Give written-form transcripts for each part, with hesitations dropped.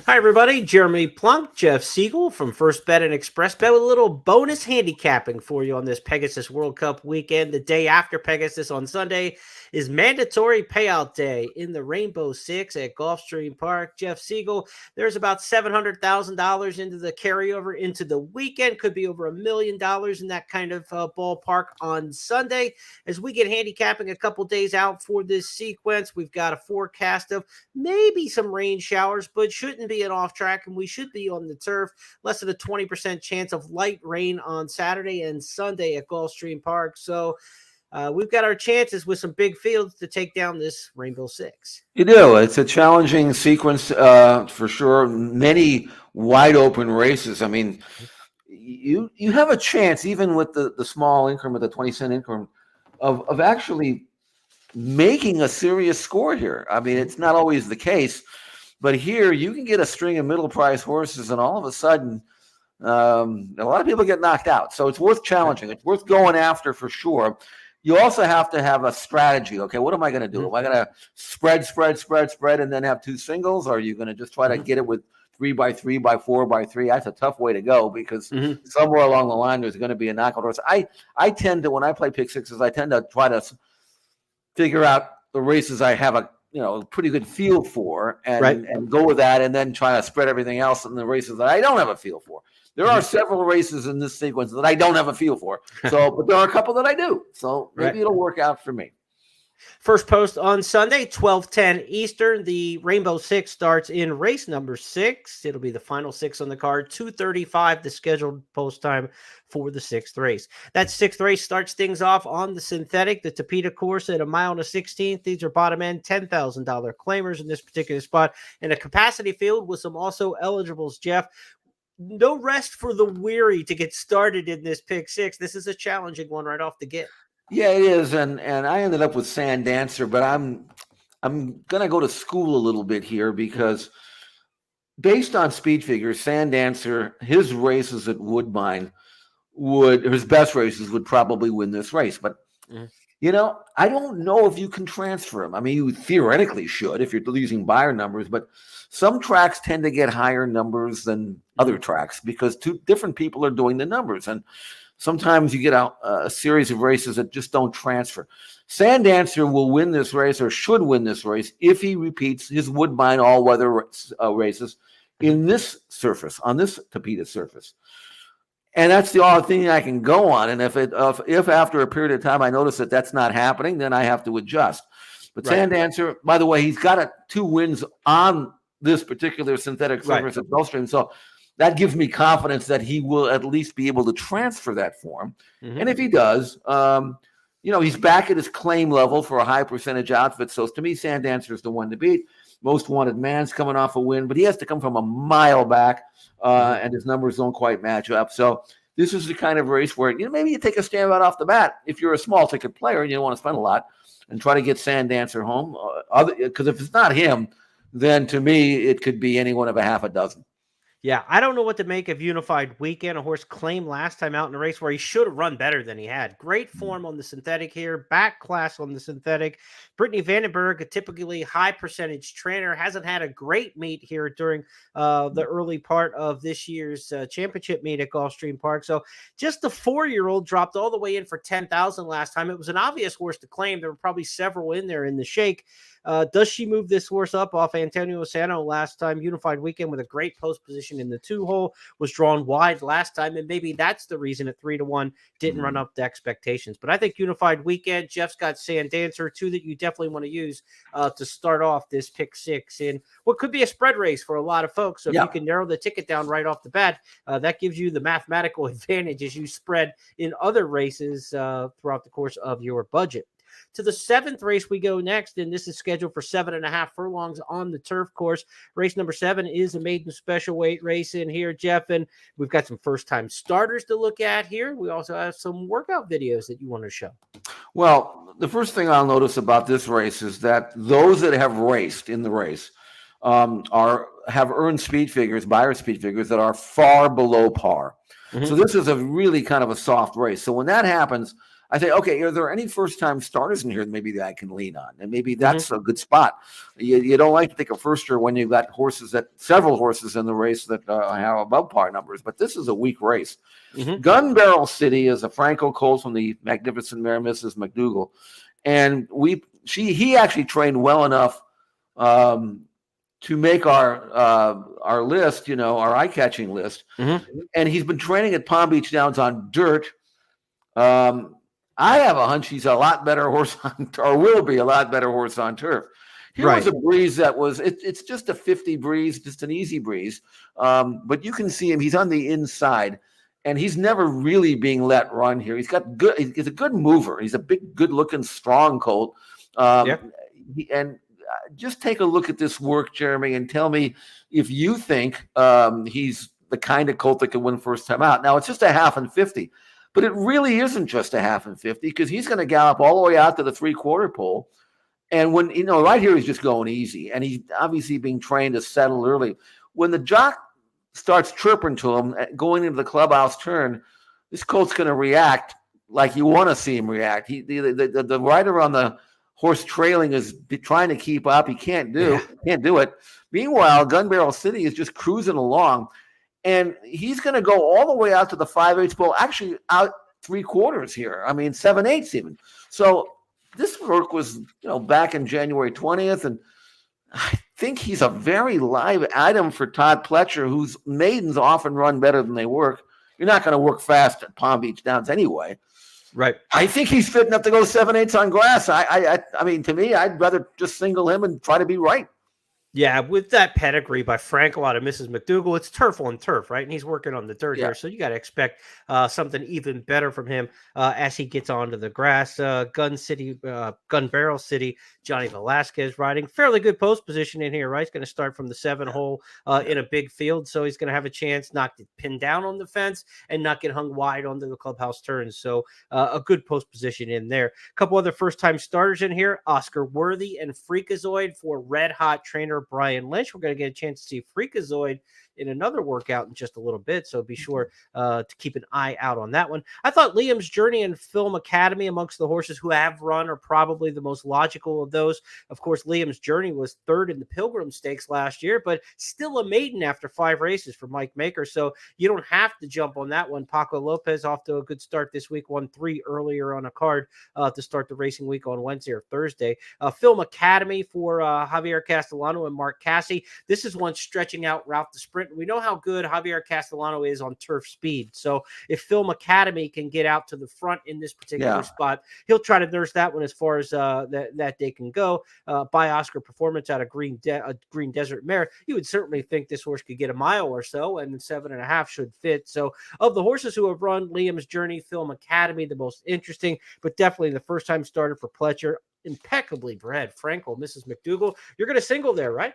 Hi, everybody. Jeremy Plonk, Jeff Siegel from First Bet and Express Bet with a little bonus handicapping for you on this Pegasus World Cup weekend. The day after Pegasus on Sunday is mandatory payout day in the Rainbow Six at Gulfstream Park. Jeff Siegel, there's about $700,000 into the carryover into the weekend. Could be over $1 million in that kind of ballpark on Sunday. As we get handicapping a couple days out for this sequence, we've got a forecast of maybe some rain showers, but shouldn't be an off track, and we should be on the turf. Less than a 20% chance of light rain on Saturday and Sunday at Gulfstream Park. So we've got our chances with some big fields to take down this Rainbow Six. You do. It's a challenging sequence for sure. Many wide open races. I mean, you have a chance, even with the small increment, the 20-cent increment, of actually making a serious score here. I mean, it's not always the case, but here you can get a string of middle price horses, and all of a sudden, a lot of people get knocked out. So it's worth challenging. It's worth going after for sure. You also have to have a strategy. Okay, what am I going to do? Am I going to spread, and then have two singles? Or are you going to just try to get it with 3x3 by 4x3? That's a tough way to go, because somewhere along the line there's going to be a knockout horse. I tend to, when I play pick sixes, I tend to try to figure out the races I have a pretty good feel for, and go with that, and then try to spread everything else in the races that I don't have a feel for. There are several races in this sequence that I don't have a feel for. So, but there are a couple that I do. So maybe it'll work out for me. First post on Sunday, 12:10 Eastern. The Rainbow Six starts in race number 6. It'll be the final 6 on the card. 2:35, the scheduled post time for the 6th race. That 6th race starts things off on the synthetic, the Tapeta course at 1 1/16. These are bottom end $10,000 claimers in this particular spot, and a capacity field with some also eligibles. Jeff, no rest for the weary to get started in this pick 6. This is a challenging one right off the get. Yeah, it is, and I ended up with Sand Dancer, but I'm gonna go to school a little bit here, because based on speed figures, Sand Dancer, his races at Woodbine his best races would probably win this race, but I don't know if you can transfer him. I mean, you theoretically should if you're using buyer numbers, but some tracks tend to get higher numbers than other tracks because two different people are doing the numbers, and sometimes you get a series of races that just don't transfer. Sand Dancer will win this race, or should win this race, if he repeats his Woodbine all-weather races in this surface, on this Tapeta surface. And that's the only thing I can go on. And if after a period of time I notice that that's not happening, then I have to adjust. But Sand Dancer, by the way, he's got 2 wins on this particular synthetic surface at Gulfstream. So that gives me confidence that he will at least be able to transfer that form. And if he does, he's back at his claim level for a high percentage outfit. So to me, Sand Dancer is the one to beat. Most Wanted Man's coming off a win, but he has to come from a mile back, and his numbers don't quite match up. So this is the kind of race where maybe you take a stand right off the bat if you're a small ticket player and you don't want to spend a lot, and try to get Sand Dancer home. Because if it's not him, then to me it could be any one of a half a dozen. Yeah, I don't know what to make of Unified Weekend. A horse claimed last time out in a race where he should have run better than he had. Great form on the synthetic here, back class on the synthetic. Brittany Vandenberg, a typically high percentage trainer, hasn't had a great meet here during the early part of this year's championship meet at Gulfstream Park. So just the 4-year-old dropped all the way in for $10,000 last time. It was an obvious horse to claim. There were probably several in there in the shake. Does she move this horse up off Antonio Sano last time? Unified Weekend with a great post position in the 2-hole, was drawn wide last time, and maybe that's the reason at 3-1 didn't run up to expectations. But I think Unified Weekend, Jeff's got Sand Dancer, 2 that you definitely want to use to start off this pick 6 in what could be a spread race for a lot of folks. So if you can narrow the ticket down right off the bat, that gives you the mathematical advantage as you spread in other races throughout the course of your budget. To the 7th race we go next, and this is scheduled for 7.5 furlongs on the turf course. Race number 7 is a maiden special weight race in here, Jeff, and we've got some first-time starters to look at here. We also have some workout videos that you want to show. Well, the first thing I'll notice about this race is that those that have raced in the race have earned speed figures, buyer speed figures, that are far below par. So this is a really kind of a soft race. So when that happens, I think, okay, are there any first-time starters in here that maybe that I can lean on? And maybe Mm-hmm. that's a good spot. You don't like to take a firster when you've got several horses in the race that have above par numbers, but this is a weak race. Mm-hmm. Gun Barrel City is a Franco colt from the magnificent mare Mrs. McDougal, and he actually trained well enough to make our list, our eye-catching list. Mm-hmm. And he's been training at Palm Beach Downs on dirt. I have a hunch he's a lot better horse on, or will be a lot better horse on turf. Here was a breeze that was, it's just a 50 breeze, just an easy breeze. But you can see him, he's on the inside, and he's never really being let run here. He's a good mover. He's a big, good-looking, strong colt. And just take a look at this work, Jeremy, and tell me if you think he's the kind of colt that could win first time out. Now, it's just a half and 50, but it really isn't just a half and 50 because he's going to gallop all the way out to the 3/4 pole. And when, right here, he's just going easy. And he's obviously being trained to settle early. When the jock starts chirping to him going into the clubhouse turn, this colt's going to react like you want to see him react. The rider on the horse trailing is trying to keep up. He can't do it. Meanwhile, Gun Barrel City is just cruising along, and he's going to go all the way out to the 5/8 pole, actually out 3/4 here. I mean, 7/8 even. So this work was, back in January 20th, and I think he's a very live item for Todd Pletcher, whose maidens often run better than they work. You're not going to work fast at Palm Beach Downs anyway. Right. I think he's fit enough to go 7/8 on grass. I mean, to me, I'd rather just single him and try to be right. Yeah, with that pedigree by Franco out of Mrs. McDougal, it's turf on turf, right? And he's working on the dirt here, so you got to expect something even better from him as he gets onto the grass. Gun Barrel City, Johnny Velasquez riding fairly good post position in here, right? He's going to start from the 7 hole in a big field, so he's going to have a chance not to pin down on the fence and not get hung wide onto the clubhouse turns. So a good post position in there. A couple other first-time starters in here, Oscar Worthy and Freakazoid for Red Hot trainer Brian Lynch. We're going to get a chance to see Freakazoid in another workout in just a little bit, so be sure to keep an eye out on that one. I thought Liam's Journey and Film Academy amongst the horses who have run are probably the most logical of those. Of course, Liam's Journey was third in the Pilgrim Stakes last year, but still a maiden after 5 races for Mike Maker, so you don't have to jump on that one. Paco Lopez off to a good start this week, won 3 earlier on a card to start the racing week on Wednesday or Thursday. Film Academy for Javier Castellano and Mark Cassie. This is one stretching out route to sprint. We know how good Javier Castellano is on turf speed. So if Film Academy can get out to the front in this particular spot, he'll try to nurse that one as far as that day can go. By Oscar Performance out of Green Desert Mare, you would certainly think this horse could get a mile or so, and 7.5 should fit. So of the horses who have run Liam's Journey, Film Academy, the most interesting, but definitely the first-time starter for Pletcher. Impeccably bred, Franco, Mrs. McDougal. You're going to single there, right?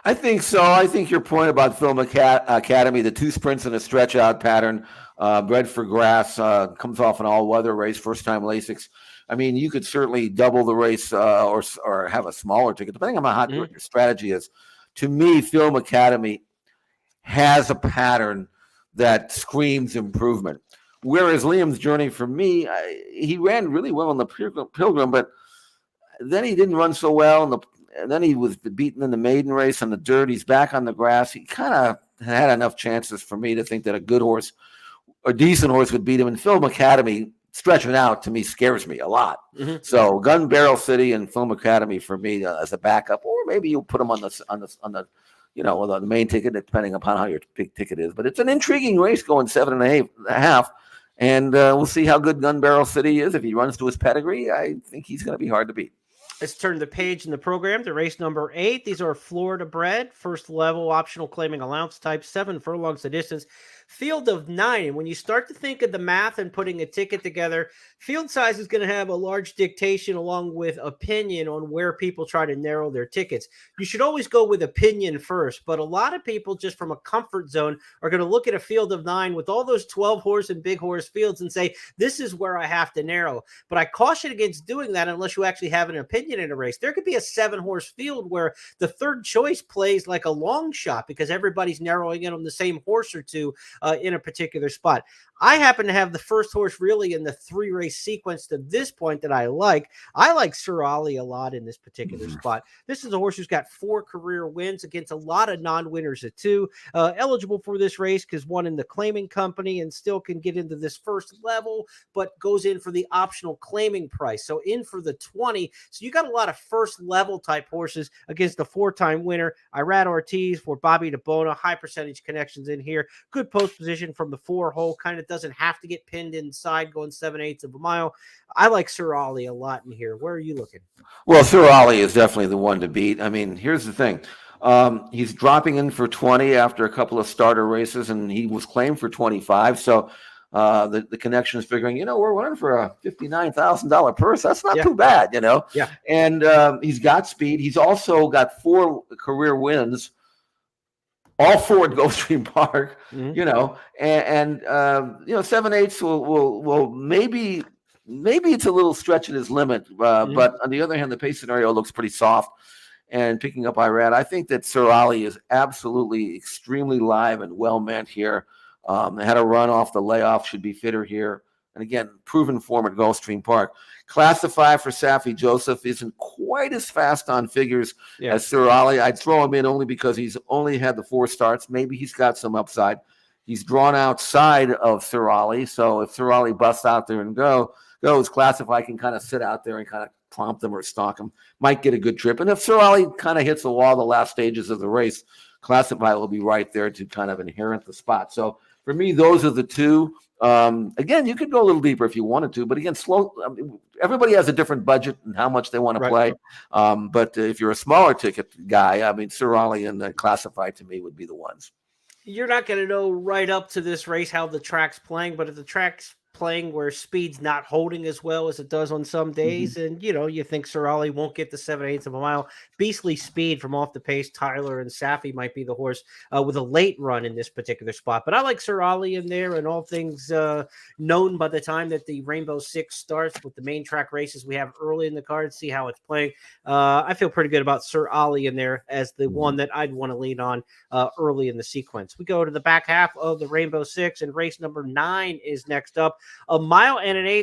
I think so. I think your point about Film Academy, the 2 sprints and a stretch out pattern, bred for grass, comes off an all-weather race, first-time Lasix. I mean, you could certainly double the race or have a smaller ticket, depending on how your strategy is. To me, Film Academy has a pattern that screams improvement. Whereas Liam's Journey, for me, he ran really well in the Pilgrim, but then he didn't run so well, and then he was beaten in the maiden race on the dirt. He's back on the grass. He kind of had enough chances for me to think that a good horse, a decent horse, would beat him. And Film Academy stretching out to me scares me a lot. So Gun Barrel City and Film Academy for me as a backup, or maybe you'll put them on the main ticket, depending upon how your big ticket is. But it's an intriguing race going 7.5. And we'll see how good Gun Barrel City is. If he runs to his pedigree, I think he's going to be hard to beat. Let's turn the page in the program to race number 8. These are Florida bred, first level, optional claiming allowance type, 7 furlongs the distance. Field of 9. And when you start to think of the math and putting a ticket together, field size is going to have a large dictation along with opinion on where people try to narrow their tickets. You should always go with opinion first, but a lot of people just from a comfort zone are going to look at a field of 9 with all those 12 horse and big horse fields and say, this is where I have to narrow. But I caution against doing that unless you actually have an opinion in a race. There could be a 7 horse field where the third choice plays like a long shot because everybody's narrowing in on the same horse or two. in a particular spot. I happen to have the first horse really in the 3-race sequence to this point that I like. I like Sir Ollie a lot in this particular spot. This is a horse who's got 4 career wins against a lot of non-winners at 2. Eligible for this race because won in the claiming company and still can get into this first level, but goes in for the optional claiming price. So in for the 20. So you got a lot of first level type horses against the 4-time winner, Irad Ortiz for Bobby DeBona. High percentage connections in here. Good post position from the 4 hole. Kind of doesn't have to get pinned inside going 7/8 of a mile. I like Sir Ollie a lot in here. Where are you looking? Well, Sir Ollie is definitely the one to beat. I mean, here's the thing. He's dropping in for 20 after a couple of starter races, and he was claimed for 25. So the connection is figuring, we're running for a $59,000 purse. That's not too bad, Yeah. And he's got speed. He's also got 4 career wins, all 4 at Gulfstream Park, and 7/8 will maybe it's a little stretching his limit, but on the other hand, the pace scenario looks pretty soft. And picking up Irad, I think that Sir Ollie is absolutely extremely live and well meant here. Had a run off the layoff, should be fitter here. And again, proven form at Gulfstream Park. Classify for Safi Joseph isn't quite as fast on figures as Sir Ollie. I'd throw him in only because he's only had the 4 starts. Maybe he's got some upside. He's drawn outside of Sir Ollie, so if Sir Ollie busts out there and goes, Classify can kind of sit out there and kind of prompt him or stalk him. Might get a good trip. And if Sir Ollie kind of hits the wall the last stages of the race, Classify will be right there to kind of inherit the spot. So for me, those are the 2. Again, you could go a little deeper if you wanted to, but again, everybody has a different budget and how much they want to play. But if you're a smaller ticket guy, I mean, Sir Ollie and Classify to me would be the ones. You're not going to know right up to this race how the track's playing, but if the track's playing where speed's not holding as well as it does on some days, and you think Sir Ollie won't get the 7/8 of a mile. Beastly speed from off the pace. Tyler and Safi might be the horse with a late run in this particular spot, but I like Sir Ollie in there, and all things known by the time that the Rainbow Six starts with the main track races we have early in the card. See how it's playing. I feel pretty good about Sir Ollie in there as the one that I'd want to lean on early in the sequence. We go to the back half of the Rainbow Six, and race number 9 is next up. A 1.8 mile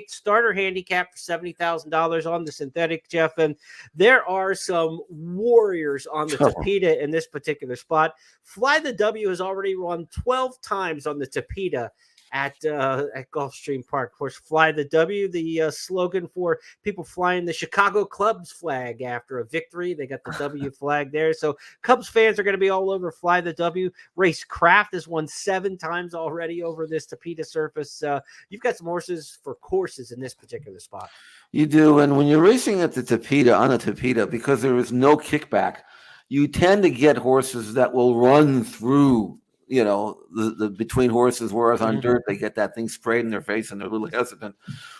starter handicap for $70,000 on the synthetic, Jeff. And there are some warriors on the Tapeta in this particular spot. Fly the W has already run 12 times on the Tapeta at Gulfstream Park. Of course, Fly the W, the slogan for people flying the Chicago Cubs flag after a victory. They got the W flag there. So Cubs fans are going to be all over Fly the W. Race Craft has won 7 times already over this Tapeta surface. You've got some horses for courses in this particular spot. You do. And when you're racing at the Tapeta, on the Tapeta, because there is no kickback, you tend to get horses that will run through the between horses, whereas on dirt, they get that thing sprayed in their face and they're a little hesitant,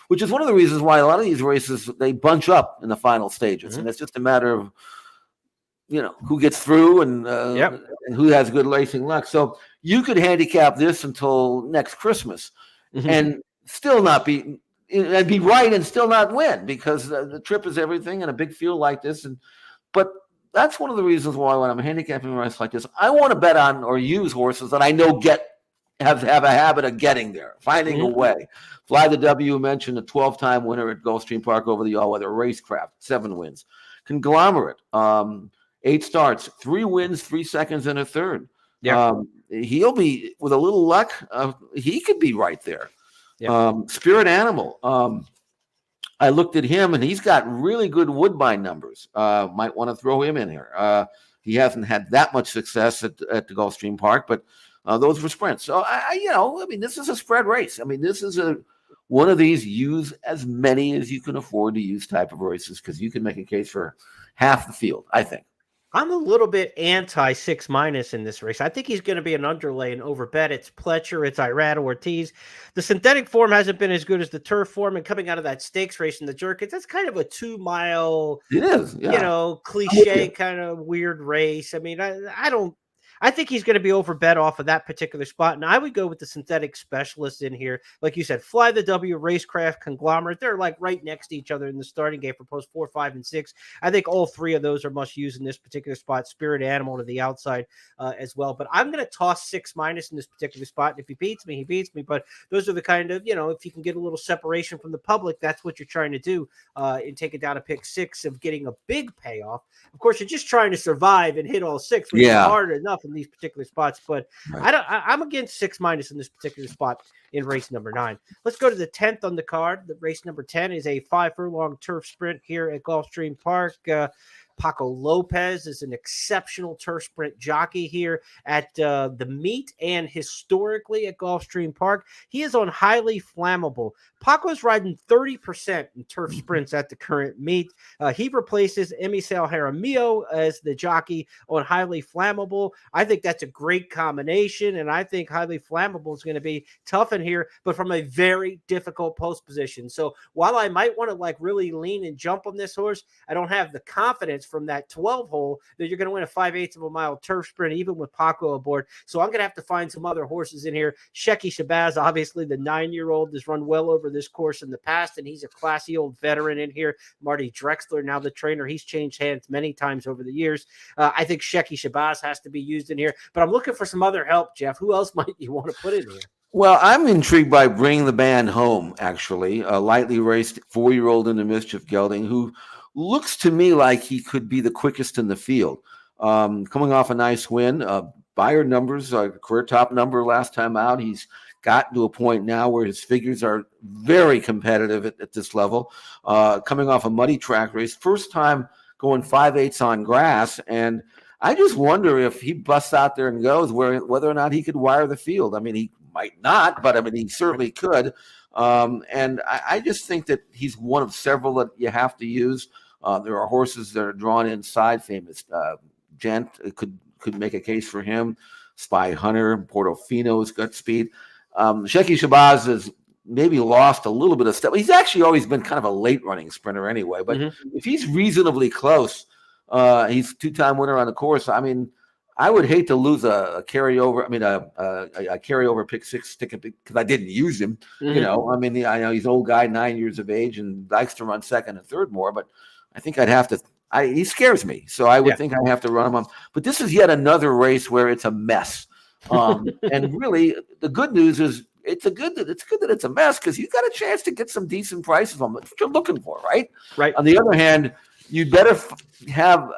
which is one of the reasons why a lot of these races, they bunch up in the final stages. And it's just a matter of, who gets through and who has good racing luck. So you could handicap this until next Christmas and still not be right and still not win, because the trip is everything in a big field like this. But that's one of the reasons why when I'm handicapping a race like this, I want to bet on or use horses that I know have a habit of getting there, finding a way. Fly the W mentioned a 12-time winner at Gulfstream Park over the all-weather. Racecraft, 7 wins. Conglomerate, 8 starts, 3 wins, 3 seconds, and a third. He'll be, with a little luck, he could be right there. Spirit Animal. I looked at him, and he's got really good Woodbine numbers. Might want to throw him in here. He hasn't had that much success at the Gulfstream Park, but those were sprints. So, this is a spread race. I mean, this is one of these use as many as you can afford to use type of races, because you can make a case for half the field, I think. I'm a little bit anti 6- in this race. I think he's going to be an underlay and overbet. It's Pletcher, it's Irad Ortiz. The synthetic form hasn't been as good as the turf form, and coming out of that stakes race in the Jerkins, that's kind of a 2-mile, it is, cliche kind of weird race. I mean, I think he's going to be overbet off of that particular spot. And I would go with the synthetic specialist in here. Like you said, Fly the W, Racecraft, Conglomerate. They're like right next to each other in the starting gate for post 4, 5, and 6. I think all three of those are must use in this particular spot. Spirit Animal to the outside as well. But I'm going to toss 6- in this particular spot. And if he beats me, he beats me. But those are the kind of, if you can get a little separation from the public, that's what you're trying to do and take it down to pick 6 of getting a big payoff. Of course, you're just trying to survive and hit all 6, which is hard enough in these particular spots. But I'm against 6- in this particular spot in race number 9. Let's go to the 10th on the card. The race number 10 is a 5-furlong turf sprint here at Gulfstream Park. Paco Lopez is an exceptional turf sprint jockey here at the meet and historically at Gulfstream Park. He is on Highly Flammable. Paco's riding 30% in turf sprints at the current meet. He replaces Emisel Jaramillo as the jockey on Highly Flammable. I think that's a great combination, and I think Highly Flammable is going to be tough in here, but from a very difficult post position. So while I might want to really lean and jump on this horse, I don't have the confidence from that 12 hole that you're going to win a 5/8 of a mile turf sprint, even with Paco aboard. So I'm going to have to find some other horses in here. Shecky Shabazz, obviously the 9-year-old, has run well over this course in the past, and he's a classy old veteran in here. Marty Drexler, now the trainer, he's changed hands many times over the years. I think Shecky Shabazz has to be used in here, but I'm looking for some other help, Jeff. Who else might you want to put in here? Well, I'm intrigued by Bring the Band Home, actually. A lightly raced 4-year-old in the Mischief Gelding who looks to me like he could be the quickest in the field. Coming off a nice win, Bayer numbers, career top number last time out. He's gotten to a point now where his figures are very competitive at this level. Coming off a muddy track race, first time going 5/8 on grass, and I just wonder if he busts out there and goes whether or not he could wire the field. I mean, he might not, but I mean, he certainly could. And I just think that he's one of several that you have to use. There are horses that are drawn inside. Famous Gent could make a case for him. Spy Hunter, Portofino's got speed. Shecky Shabazz has maybe lost a little bit of step. He's actually always been kind of a late running sprinter anyway. But if he's reasonably close, he's 2-time winner on the course. I mean, I would hate to lose a carryover. I mean, a carryover pick 6 ticket because I didn't use him. I mean, I know he's an old guy, 9 years of age, and likes to run second and third more. But I think I'd have to. He scares me, so I would think I have to run him on. But this is yet another race where it's a mess. And really, the good news is it's good that it's a mess because you got a chance to get some decent prices on what you're looking for, right? Right. On the other hand, you better have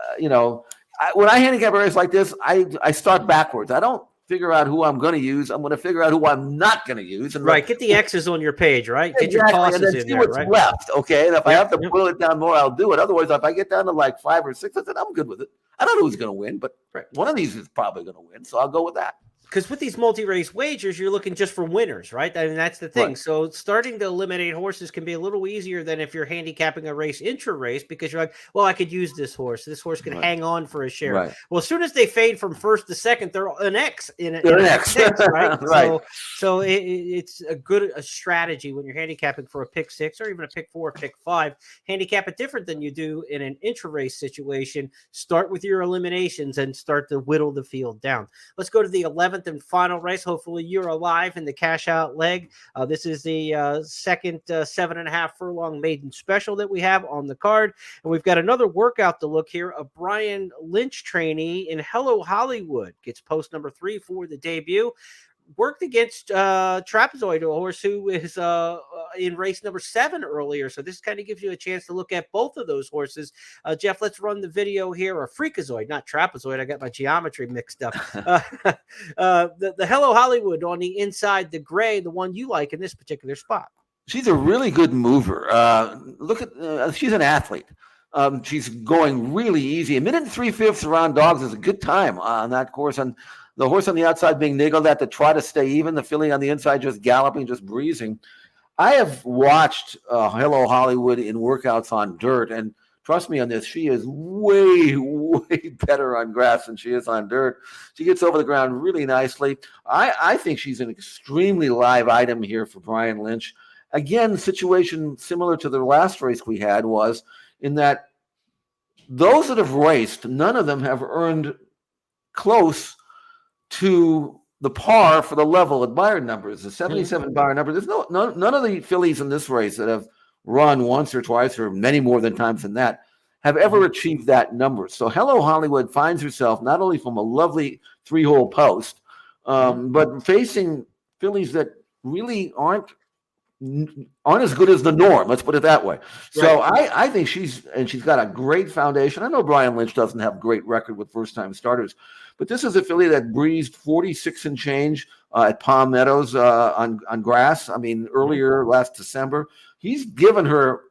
when I handicap a race like this, I start backwards. I don't figure out who I'm going to use. I'm going to figure out who I'm not going to use. And get the X's on your page, right? Get your tosses and then in see there, what's right? left, okay? And if I have to boil it down more, I'll do it. Otherwise, if I get down to like 5 or 6, I said I'm good with it. I don't know who's going to win, but one of these is probably going to win, so I'll go with that. Because with these multi-race wagers, you're looking just for winners, right? I mean, that's the thing. Right. So starting to eliminate horses can be a little easier than if you're handicapping a race intra-race because you're like, well, I could use this horse. This horse can hang on for a share. Right. Well, as soon as they fade from first to second, they're an X in an X, right? Right. So it's a strategy when you're handicapping for a pick 6 or even a pick 4, pick 5. Handicap it different than you do in an intra-race situation. Start with your eliminations and start to whittle the field down. Let's go to the 11th and final race. Hopefully you're alive in the cash out leg. This is the second 7.5 furlong maiden special that we have on the card. And we've got another workout to look here. A Brian Lynch trainee in Hello Hollywood gets post number 3 for the debut. Worked against Trapezoid, a horse who is in race number 7 earlier. So this kind of gives you a chance to look at both of those horses. Jeff, let's run the video here. Or Freakazoid, not Trapezoid. I got my geometry mixed up. The Hello Hollywood on the inside, the gray, the one you like in this particular spot. She's a really good mover. Look at she's an athlete. She's going really easy. 1 minute and 3/5 around dogs is a good time on that course. And the horse on the outside being niggled at to try to stay even. The filly on the inside just galloping, just breezing. I have watched Hello Hollywood in workouts on dirt, and trust me on this, she is way, way better on grass than she is on dirt. She gets over the ground really nicely. I think she's an extremely live item here for Brian Lynch. Again, situation similar to the last race we had was in that those that have raced, none of them have earned close to the par for the level at Byron numbers, the 77 Byron number. There's none of the fillies in this race that have run once or twice or many more than times than that have ever achieved that number. So Hello Hollywood finds herself not only from a lovely 3-hole post, but facing fillies that really aren't as good as the norm. Let's put it that way. So I think she's got a great foundation. I know Brian Lynch doesn't have a great record with first-time starters, but this is a filly that breezed 46 and change at Palm Meadows on grass. I mean, earlier last December. He's given her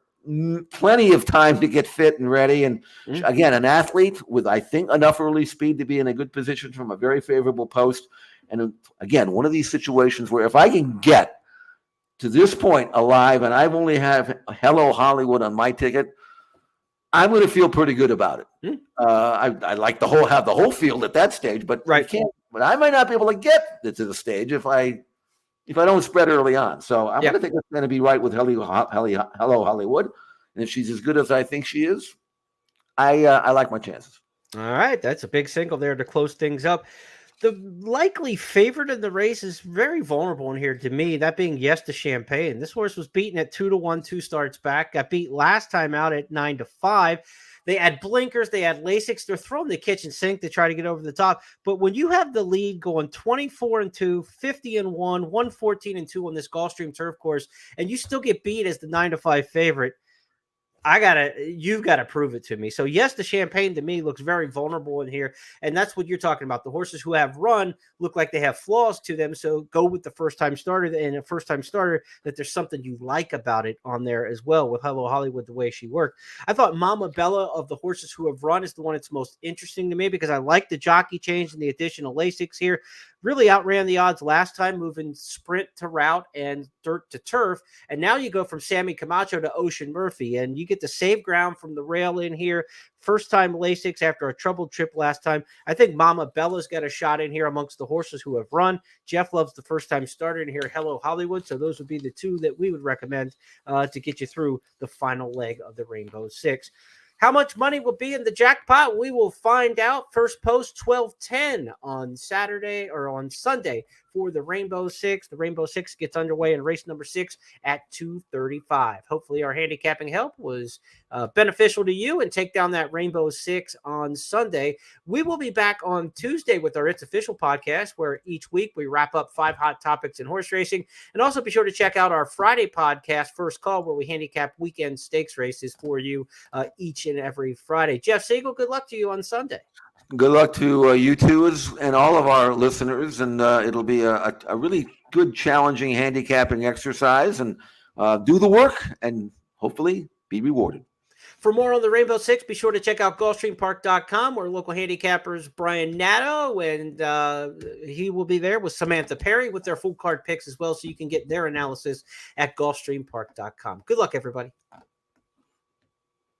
plenty of time to get fit and ready. And again, an athlete with, I think, enough early speed to be in a good position from a very favorable post. And again, one of these situations where if I can get to this point alive, and I've only have Hello Hollywood on my ticket, I'm going to feel pretty good about it. I like have the whole field at that stage, but I can't. But I might not be able to get to the stage if I don't spread early on. So I'm going to think it's going to be right with Hello Hollywood, and if she's as good as I think she is, I like my chances. All right, that's a big single there to close things up. The likely favorite in the race is very vulnerable in here to me, that being Yes to Champagne. This horse was beaten at 2-1, 2 starts back, got beat last time out at 9-5. They add blinkers, they add Lasix. They're throwing the kitchen sink to try to get over the top. But when you have the lead going 24-2, 50-1, 114-2 on this Gulfstream turf course, and you still get beat as the 9-5 favorite, you've got to prove it to me. So Yes to Champagne to me looks very vulnerable in here. And that's what you're talking about. The horses who have run look like they have flaws to them. So go with the first-time starter, and a first-time starter that there's something you like about it on there as well with Hello Hollywood, the way she worked. I thought Mama Bella of the horses who have run is the one that's most interesting to me because I like the jockey change and the additional Lasix here. Really outran the odds last time, moving sprint to route and dirt to turf. And now you go from Sammy Camacho to Ocean Murphy, and you get to save ground from the rail in here. First time Lasix after a troubled trip last time. I think Mama Bella's got a shot in here amongst the horses who have run. Jeff loves the first time starter in here, Hello Hollywood. So those would be the two that we would recommend to get you through the final leg of the Rainbow Six. How much money will be in the jackpot? We will find out. First post 12:10 on Saturday or on Sunday for the Rainbow Six. The Rainbow Six gets underway in race number 6 at 2:35. Hopefully our handicapping help was beneficial to you and take down that Rainbow Six on Sunday. We will be back on Tuesday with our It's Official podcast, where each week we wrap up 5 hot topics in horse racing. And also be sure to check out our Friday podcast, First Call, where we handicap weekend stakes races for you each and every Friday. Jeff Siegel, good luck to you on Sunday. Good luck to you two and all of our listeners, and it'll be a really good, challenging handicapping exercise, and do the work and hopefully be rewarded. For more on the Rainbow Six, be sure to check out GulfstreamPark.com, where local handicappers Brian Natto, and he will be there with Samantha Perry with their full card picks as well, so you can get their analysis at GulfstreamPark.com. Good luck, everybody.